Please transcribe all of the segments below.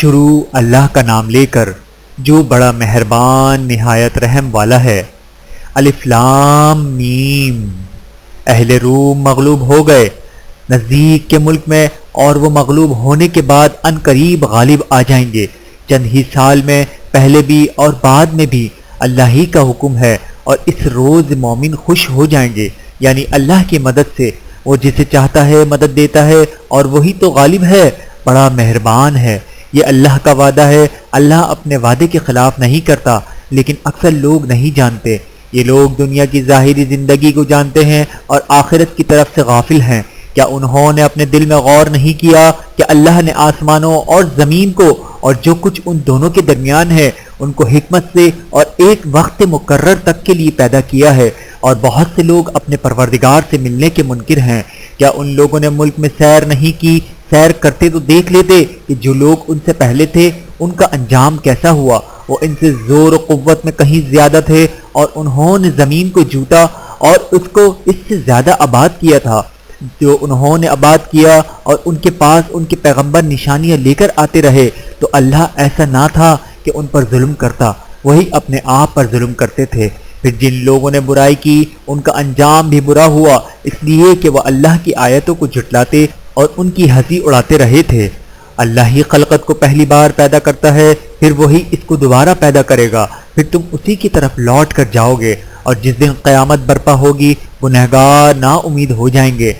شروع اللہ کا نام لے کر جو بڑا مہربان نہایت رحم والا ہے۔ الف لام میم۔ اہل روم مغلوب ہو گئے نزدیک کے ملک میں، اور وہ مغلوب ہونے کے بعد ان قریب غالب آ جائیں گے۔ چند ہی سال میں پہلے بھی اور بعد میں بھی اللہ ہی کا حکم ہے، اور اس روز مومن خوش ہو جائیں گے، یعنی اللہ کی مدد سے۔ وہ جسے چاہتا ہے مدد دیتا ہے، اور وہی تو غالب ہے، بڑا مہربان ہے۔ یہ اللہ کا وعدہ ہے، اللہ اپنے وعدے کے خلاف نہیں کرتا، لیکن اکثر لوگ نہیں جانتے۔ یہ لوگ دنیا کی ظاہری زندگی کو جانتے ہیں اور آخرت کی طرف سے غافل ہیں۔ کیا انہوں نے اپنے دل میں غور نہیں کیا کہ اللہ نے آسمانوں اور زمین کو اور جو کچھ ان دونوں کے درمیان ہے ان کو حکمت سے اور ایک وقت مقرر تک کے لیے پیدا کیا ہے، اور بہت سے لوگ اپنے پروردگار سے ملنے کے منکر ہیں۔ کیا ان لوگوں نے ملک میں سیر نہیں کی؟ سیر کرتے تو دیکھ لیتے کہ جو لوگ ان سے پہلے تھے ان کا انجام کیسا ہوا۔ وہ ان سے زور و قوت میں کہیں زیادہ تھے، اور انہوں نے زمین کو جوتا اور اس کو اس سے زیادہ آباد کیا تھا جو انہوں نے آباد کیا، اور ان کے پاس ان کے پیغمبر نشانیاں لے کر آتے رہے، تو اللہ ایسا نہ تھا کہ ان پر ظلم کرتا، وہی اپنے آپ پر ظلم کرتے تھے۔ پھر جن لوگوں نے برائی کی ان کا انجام بھی برا ہوا، اس لیے کہ وہ اللہ کی آیتوں کو جھٹلاتے اور ان کی ہنسی اڑاتے رہے تھے۔ اللہ ہی خلقت کو پہلی بار پیدا کرتا ہے، پھر وہی اس کو دوبارہ پیدا کرے گا، پھر تم اسی کی طرف لوٹ کر جاؤ گے۔ اور جس دن قیامت برپا ہوگی گنہگار نا امید ہو جائیں گے،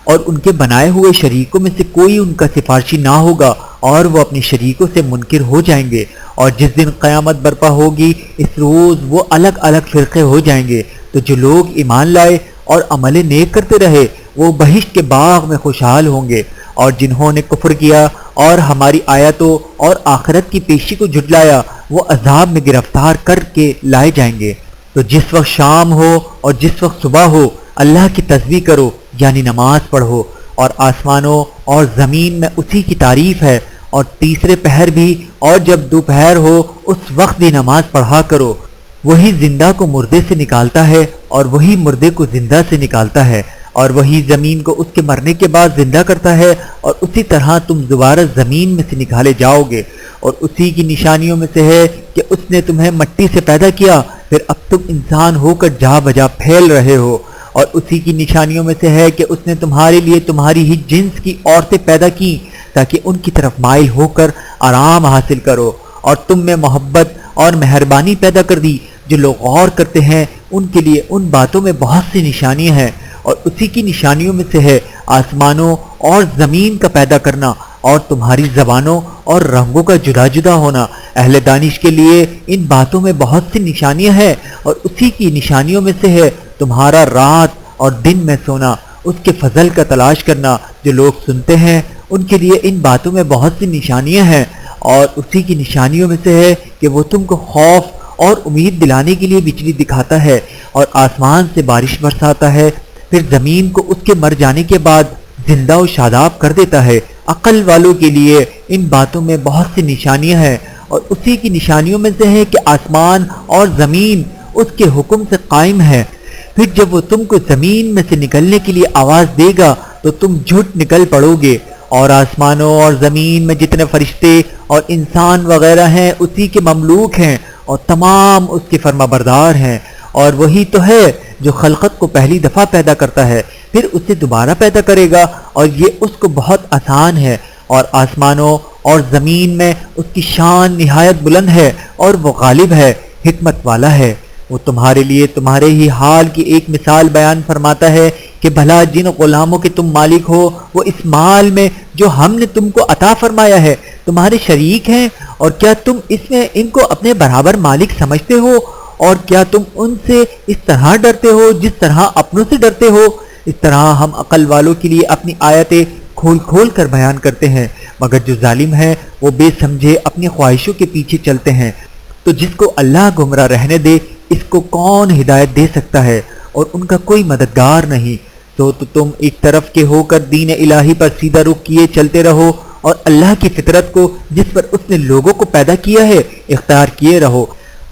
اور ان کے بنائے ہوئے شریکوں میں سے کوئی ان کا سفارشی نہ ہوگا، اور وہ اپنے شریکوں سے منکر ہو جائیں گے۔ اور جس دن قیامت برپا ہوگی اس روز وہ الگ الگ فرقے ہو جائیں گے، تو جو لوگ ایمان لائے اور عمل نیک کرتے رہے وہ بہشت کے باغ میں خوشحال ہوں گے، اور جنہوں نے کفر کیا اور ہماری آیتوں اور آخرت کی پیشی کو جھٹلایا وہ عذاب میں گرفتار کر کے لائے جائیں گے۔ تو جس وقت شام ہو اور جس وقت صبح ہو اللہ کی تسبیح کرو، یعنی نماز پڑھو، اور آسمانوں اور زمین میں اسی کی تعریف ہے، اور تیسرے پہر بھی، اور جب دوپہر ہو اس وقت بھی نماز پڑھا کرو۔ وہی زندہ کو مردے سے نکالتا ہے اور وہی مردے کو زندہ سے نکالتا ہے، اور وہی زمین کو اس کے مرنے کے بعد زندہ کرتا ہے، اور اسی طرح تم دوبارہ زمین میں سے نکالے جاؤ گے۔ اور اسی کی نشانیوں میں سے ہے کہ اس نے تمہیں مٹی سے پیدا کیا، پھر اب تم انسان ہو کر جا بجا پھیل رہے ہو۔ اور اسی کی نشانیوں میں سے ہے کہ اس نے تمہارے لیے تمہاری ہی جنس کی عورتیں پیدا کی تاکہ ان کی طرف مائل ہو کر آرام حاصل کرو، اور تم میں محبت اور مہربانی پیدا کر دی۔ جو لوگ غور کرتے ہیں ان کے لیے ان باتوں میں بہت سی نشانیاں ہیں، اور اسی کی نشانیوں میں سے ہے آسمانوں اور زمین کا پیدا کرنا، اور تمہاری زبانوں اور رنگوں کا جدا جدا ہونا۔ اہل دانش کے لیے ان باتوں میں بہت سی نشانیاں ہیں، اور اسی کی نشانیوں میں سے ہے تمہارا رات اور دن میں سونا، اس کے فضل کا تلاش کرنا۔ جو لوگ سنتے ہیں ان کے لیے ان باتوں میں بہت سی نشانیاں ہیں، اور اسی کی نشانیوں میں سے ہے کہ وہ تم کو خوف اور امید دلانے کے لیے بجلی دکھاتا ہے، اور آسمان سے بارش برساتا ہے، پھر زمین کو اس کے مر جانے کے بعد زندہ و شاداب کر دیتا ہے۔ عقل والوں کے لیے ان باتوں میں بہت سی نشانیاں ہیں، اور اسی کی نشانیوں میں سے ہے کہ آسمان اور زمین اس کے حکم سے قائم ہے۔ پھر جب وہ تم کو زمین میں سے نکلنے کے لیے آواز دے گا تو تم جھٹ نکل پڑو گے، اور آسمانوں اور زمین میں جتنے فرشتے اور انسان وغیرہ ہیں اسی کے مملوک ہیں، اور تمام اس کے فرما بردار ہیں۔ اور وہی تو ہے جو خلقت کو پہلی دفعہ پیدا کرتا ہے، پھر اسے دوبارہ پیدا کرے گا، اور یہ اس کو بہت آسان ہے۔ اور آسمانوں اور زمین میں اس کی شان نہایت بلند ہے، اور وہ غالب ہے، حکمت والا ہے۔ وہ تمہارے لیے تمہارے ہی حال کی ایک مثال بیان فرماتا ہے کہ بھلا جن غلاموں کے تم مالک ہو وہ اس مال میں جو ہم نے تم کو عطا فرمایا ہے تمہارے شریک ہیں، اور کیا تم اس میں ان کو اپنے برابر مالک سمجھتے ہو؟ اور کیا تم ان سے اس طرح ڈرتے ہو جس طرح اپنوں سے ڈرتے ہو؟ اس طرح ہم عقل والوں کے لیے اپنی آیتیں کھول کھول کر بیان کرتے ہیں، مگر جو ظالم ہیں وہ بے سمجھے اپنی خواہشوں کے پیچھے چلتے ہیں۔ تو جس کو اللہ گمراہ رہنے دے اس کو کون ہدایت دے سکتا ہے، اور ان کا کوئی مددگار نہیں۔ تو تم ایک طرف کے ہو کر دین الہی پر سیدھا رخ کیے چلتے رہو، اور اللہ کی فطرت کو جس پر اس نے لوگوں کو پیدا کیا ہے اختیار کیے رہو۔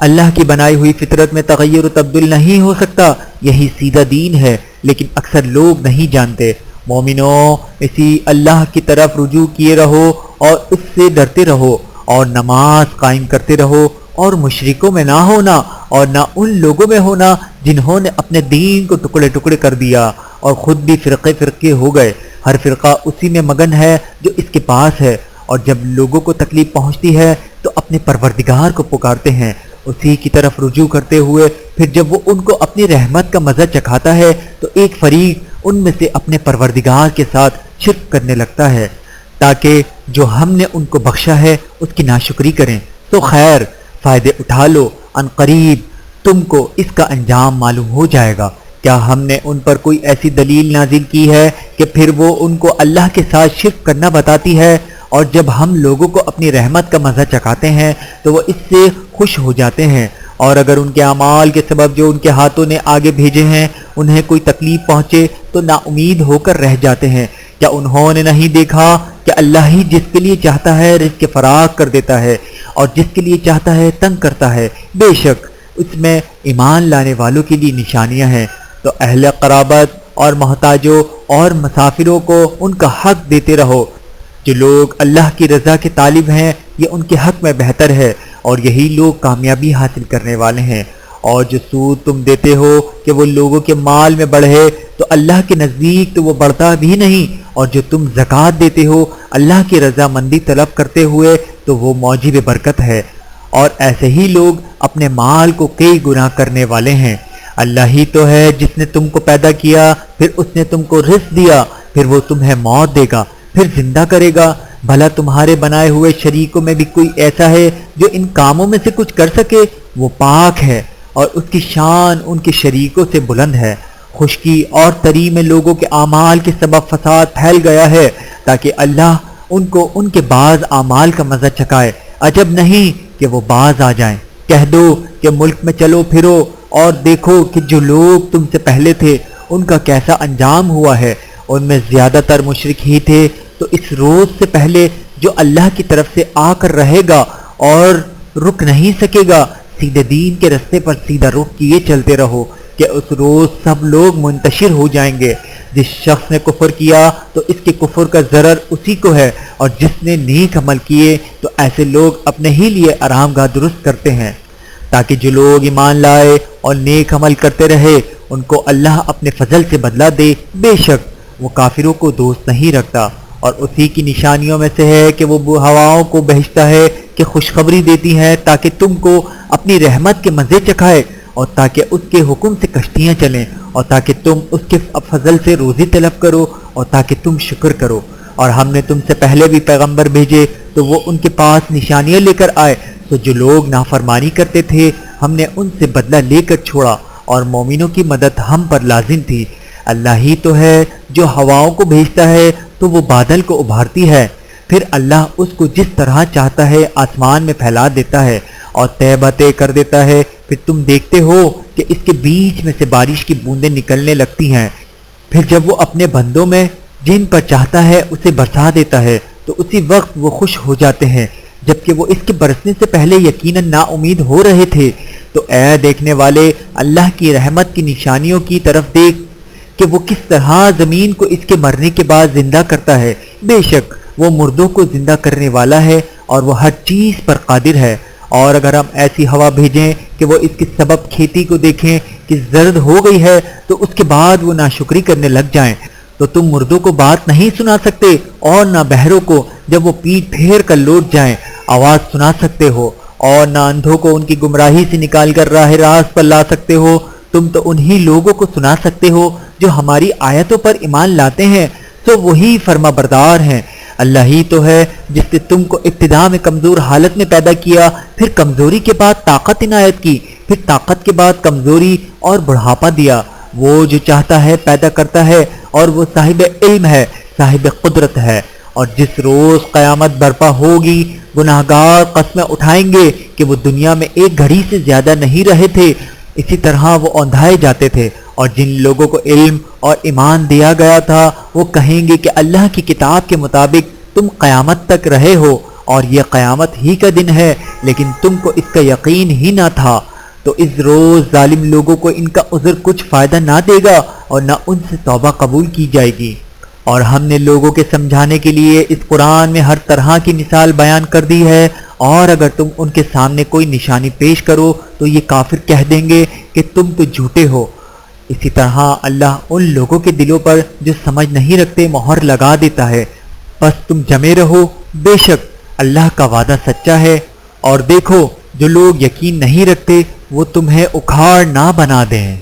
اللہ کی بنائی ہوئی فطرت میں تغیر و تبدل نہیں ہو سکتا، یہی سیدھا دین ہے، لیکن اکثر لوگ نہیں جانتے۔ مومنوں، اسی اللہ کی طرف رجوع کیے رہو اور اس سے ڈرتے رہو، اور نماز قائم کرتے رہو، اور مشرکوں میں نہ ہونا اور نہ ان لوگوں میں ہونا جنہوں نے اپنے دین کو ٹکڑے ٹکڑے کر دیا اور خود بھی فرقے فرقے ہو گئے۔ ہر فرقہ اسی میں مگن ہے جو اس کے پاس ہے، اور جب لوگوں کو تکلیف پہنچتی ہے تو اپنے پروردگار کو پکارتے ہیں، اسی کی طرف رجوع کرتے ہوئے۔ پھر جب وہ ان کو اپنی رحمت کا مزہ چکھاتا ہے تو ایک فریق ان میں سے اپنے پروردگار کے ساتھ شرک کرنے لگتا ہے، تاکہ جو ہم نے ان کو بخشا ہے اس کی ناشکری کریں۔ تو خیر، فائدے اٹھا لو، ان قریب تم کو اس کا انجام معلوم ہو جائے گا۔ کیا ہم نے ان پر کوئی ایسی دلیل نازل کی ہے کہ پھر وہ ان کو اللہ کے ساتھ شرک کرنا بتاتی ہے؟ اور جب ہم لوگوں کو اپنی رحمت کا مزہ چکھاتے ہیں تو وہ اس سے خوش ہو جاتے ہیں، اور اگر ان کے اعمال کے سبب جو ان کے ہاتھوں نے آگے بھیجے ہیں انہیں کوئی تکلیف پہنچے تو نا امید ہو کر رہ جاتے ہیں۔ کیا انہوں نے نہیں دیکھا کہ اللہ ہی جس کے لیے چاہتا ہے رزق فراخ کر دیتا ہے اور جس کے لیے چاہتا ہے تنگ کرتا ہے؟ بے شک اس میں ایمان لانے والوں کے لیے نشانیاں ہیں۔ تو اہل قرابت اور محتاجوں اور مسافروں کو ان کا حق دیتے رہو۔ جو لوگ اللہ کی رضا کے طالب ہیں یہ ان کے حق میں بہتر ہے، اور یہی لوگ کامیابی حاصل کرنے والے ہیں۔ اور جو سود تم دیتے ہو کہ وہ لوگوں کے مال میں بڑھے تو اللہ کے نزدیک تو وہ بڑھتا بھی نہیں، اور جو تم زکوٰۃ دیتے ہو اللہ کی رضا مندی طلب کرتے ہوئے تو وہ موجب برکت ہے، اور ایسے ہی لوگ اپنے مال کو کئی گنا کرنے والے ہیں۔ اللہ ہی تو ہے جس نے تم کو پیدا کیا، پھر اس نے تم کو رزق دیا، پھر وہ تمہیں موت دے گا، پھر زندہ کرے گا۔ بھلا تمہارے بنائے ہوئے شریکوں میں بھی کوئی ایسا ہے جو ان کاموں میں سے کچھ کر سکے؟ وہ پاک ہے اور اس کی شان ان کے شریکوں سے بلند ہے۔ خشکی اور تری میں لوگوں کے اعمال کے سبب فساد پھیل گیا ہے، تاکہ اللہ ان کو ان کے بعض اعمال کا مزہ چکھائے۔ عجب نہیں کہ وہ باز آ جائیں۔ کہہ دو کہ ملک میں چلو پھرو اور دیکھو کہ جو لوگ تم سے پہلے تھے ان کا کیسا انجام ہوا ہے۔ ان میں زیادہ تر مشرک ہی تھے، تو اس روز سے پہلے جو اللہ کی طرف سے آ کر رہے گا اور رک نہیں سکے گا، سیدھے دین کے رستے پر سیدھا رخ کیے چلتے رہو، کہ اس روز سب لوگ منتشر ہو جائیں گے۔ جس شخص نے کفر کیا تو اس کے کفر کا ضرر اسی کو ہے، اور جس نے نیک عمل کیے تو ایسے لوگ اپنے ہی لیے آرام گاہ درست کرتے ہیں، تاکہ جو لوگ ایمان لائے اور نیک عمل کرتے رہے ان کو اللہ اپنے فضل سے بدلہ دے۔ بے شک وہ کافروں کو دوست نہیں رکھتا، اور اسی کی نشانیوں میں سے ہے کہ وہ ہواؤں کو بھیجتا ہے کہ خوشخبری دیتی ہیں تاکہ تم کو اپنی رحمت کے مزے چکھائے، اور تاکہ اس کے حکم سے کشتیاں چلیں، اور تاکہ تم اس کے فضل سے روزی طلب کرو، اور تاکہ تم شکر کرو۔ اور ہم نے تم سے پہلے بھی پیغمبر بھیجے تو وہ ان کے پاس نشانیاں لے کر آئے، تو جو لوگ نافرمانی کرتے تھے ہم نے ان سے بدلہ لے کر چھوڑا، اور مومنوں کی مدد ہم پر لازم تھی۔ اللہ ہی تو ہے جو ہواؤں کو بھیجتا ہے تو وہ بادل کو ابھارتی ہے، پھر اللہ اس کو جس طرح چاہتا ہے آسمان میں پھیلا دیتا ہے اور تہ بتہ کر دیتا ہے، پھر تم دیکھتے ہو کہ اس کے بیچ میں سے بارش کی بوندیں نکلنے لگتی ہیں، پھر جب وہ اپنے بندوں میں جن پر چاہتا ہے اسے برسا دیتا ہے تو اسی وقت وہ خوش ہو جاتے ہیں، جبکہ وہ اس کے برسنے سے پہلے یقیناً نا امید ہو رہے تھے۔ تو اے دیکھنے والے، اللہ کی رحمت کی نشانیوں کی طرف دیکھ کہ وہ کس طرح زمین کو اس کے مرنے کے بعد زندہ کرتا ہے۔ بے شک وہ مردوں کو زندہ کرنے والا ہے اور وہ ہر چیز پر قادر ہے۔ اور اگر ہم ایسی ہوا بھیجیں کہ وہ اس کے سبب کھیتی کو دیکھیں کہ زرد ہو گئی ہے تو اس کے بعد وہ ناشکری کرنے لگ جائیں، تو تم مردوں کو بات نہیں سنا سکتے، اور نہ بہروں کو جب وہ پیٹ پھیر کر لوٹ جائیں آواز سنا سکتے ہو، اور نہ اندھوں کو ان کی گمراہی سے نکال کر راہ راست پر لا سکتے ہو۔ تم تو انہی لوگوں کو سنا سکتے ہو جو ہماری آیتوں پر ایمان لاتے ہیں، تو وہی فرما بردار ہیں۔ اللہ ہی تو ہے جس نے تم کو ابتدا میں کمزور حالت میں پیدا کیا، پھر کمزوری کے بعد طاقت عنایت کی، پھر طاقت کے بعد کمزوری اور بڑھاپا دیا۔ وہ جو چاہتا ہے پیدا کرتا ہے، اور وہ صاحب علم ہے، صاحب قدرت ہے۔ اور جس روز قیامت برپا ہوگی گناہگار قسمیں اٹھائیں گے کہ وہ دنیا میں ایک گھڑی سے زیادہ نہیں رہے تھے، اسی طرح وہ اوندھائے جاتے تھے۔ اور جن لوگوں کو علم اور ایمان دیا گیا تھا وہ کہیں گے کہ اللہ کی کتاب کے مطابق تم قیامت تک رہے ہو، اور یہ قیامت ہی کا دن ہے، لیکن تم کو اس کا یقین ہی نہ تھا۔ تو اس روز ظالم لوگوں کو ان کا عذر کچھ فائدہ نہ دے گا، اور نہ ان سے توبہ قبول کی جائے گی۔ اور ہم نے لوگوں کے سمجھانے کے لیے اس قرآن میں ہر طرح کی مثال بیان کر دی ہے، اور اگر تم ان کے سامنے کوئی نشانی پیش کرو تو یہ کافر کہہ دیں گے کہ تم تو جھوٹے ہو۔ اسی طرح اللہ ان لوگوں کے دلوں پر جو سمجھ نہیں رکھتے مہر لگا دیتا ہے۔ بس تم جمے رہو، بے شک اللہ کا وعدہ سچا ہے، اور دیکھو جو لوگ یقین نہیں رکھتے وہ تمہیں اکھاڑ نہ بنا دیں۔